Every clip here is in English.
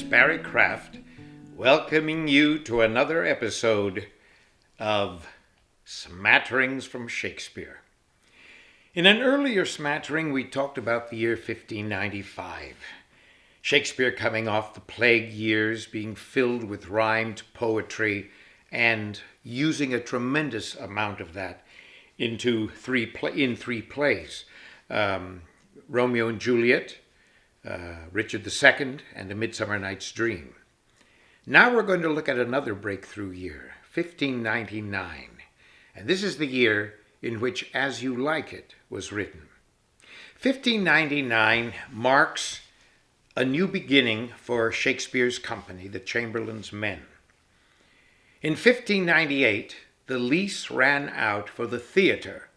is Barry Kraft, welcoming you to another episode of Smatterings from Shakespeare. In an earlier smattering, we talked about the year 1595. Shakespeare coming off the plague years, being filled with rhymed poetry, and using a tremendous amount of that in three plays. Romeo and Juliet, Richard II, and A Midsummer Night's Dream. Now we're going to look at another breakthrough year, 1599. And this is the year in which As You Like It was written. 1599 marks a new beginning for Shakespeare's company, the Chamberlain's men. In 1598, the lease ran out for the theatre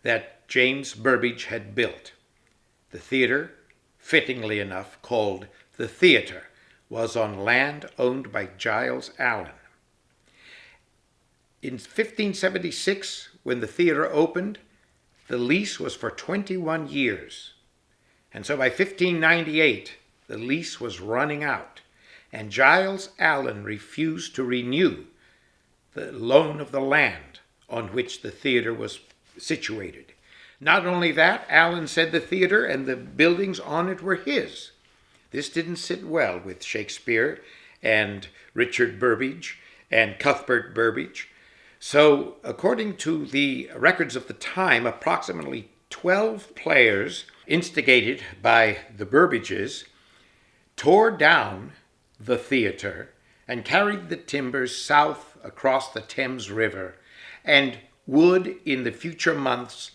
that James Burbage had built. The theatre, fittingly enough called the Theatre, was on land owned by Giles Allen. In 1576, when the theatre opened, the lease was for 21 years. And so by 1598, the lease was running out, and Giles Allen refused to renew the loan of the land on which the theatre was situated. Not only that, Allen said the theatre and the buildings on it were his. This didn't sit well with Shakespeare and Richard Burbage and Cuthbert Burbage. So, according to the records of the time, approximately 12 players, instigated by the Burbages, tore down the theatre and carried the timbers south across the Thames River and would, in the future months,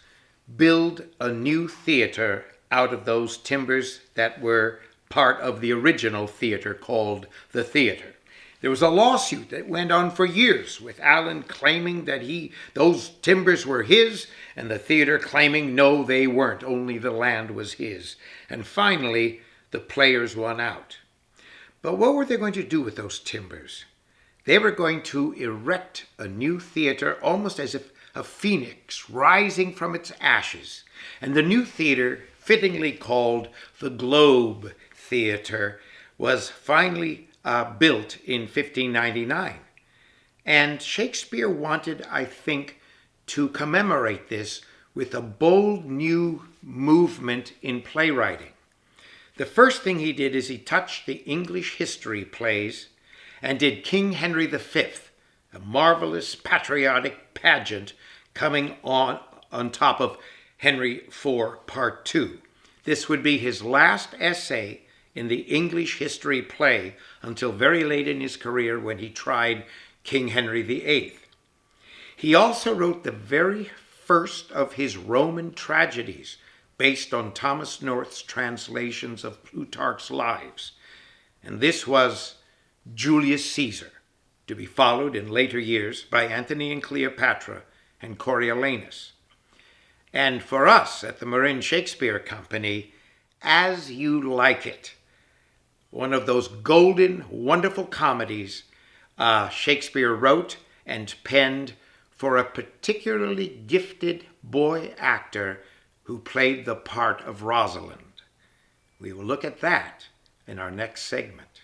build a new theatre out of those timbers that were part of the original theatre called the Theatre. There was a lawsuit that went on for years with Allen claiming that those timbers were his and the theatre claiming no, they weren't, only the land was his. And finally, the players won out. But what were they going to do with those timbers? They were going to erect a new theatre almost as if a phoenix rising from its ashes. And the new theatre, fittingly called the Globe Theatre, was finally built in 1599. And Shakespeare wanted, I think, to commemorate this with a bold new movement in playwriting. The first thing he did is he touched the English history plays and did King Henry V, a marvelous patriotic pageant coming on top of Henry IV Part 2. This would be his last essay in the English history play until very late in his career when he tried King Henry VIII. He also wrote the very first of his Roman tragedies based on Thomas North's translations of Plutarch's Lives. And this was Julius Caesar, to be followed in later years by Antony and Cleopatra and Coriolanus. And for us at the Marin Shakespeare Company, As You Like It, one of those golden, wonderful comedies Shakespeare wrote and penned for a particularly gifted boy actor who played the part of Rosalind. We will look at that in our next segment.